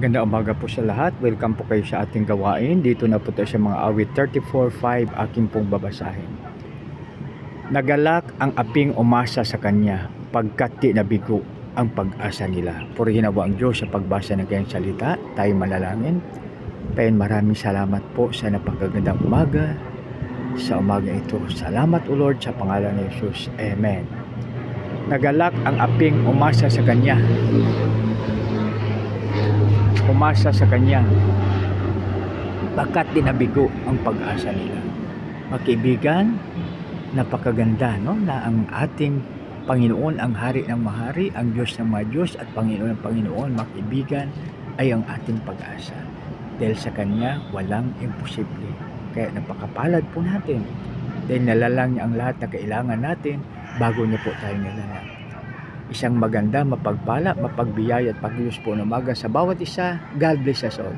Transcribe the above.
Ganda umaga po sa lahat. Welcome po kayo sa ating gawain. Dito na po tayo sa mga awit 34:5 aking pong babasahin. Nagalak ang aping umasa sa kanya, pagkat di nabigo ang pag-asa nila. Purihin nawa ang Diyos sa pagbasa ng kanyang salita. Tayo manalangin. Payon, maraming salamat po sa napakagandang umaga. Sa umaga ito, salamat o Lord sa pangalan ni Jesus. Amen. Nagalak ang aping umasa sa kanya. Umasa sa kanya, pagkat di nabigo ang pag-asa nila. Mga kaibigan, napakaganda, no? Na ang ating Panginoon, ang hari ng mahari, ang Diyos ng mga Diyos at Panginoon ng Panginoon, mga kaibigan, ay ang ating pag-asa. Dahil sa Kanya, walang imposible. Kaya napakapalad po natin. Dahil nalalang niya ang lahat na kailangan natin bago niya po tayo nalalang. Isang maganda, mapagpala, mapagbiyaya at pag-Diyos po ng umaga sa bawat isa. God bless us all.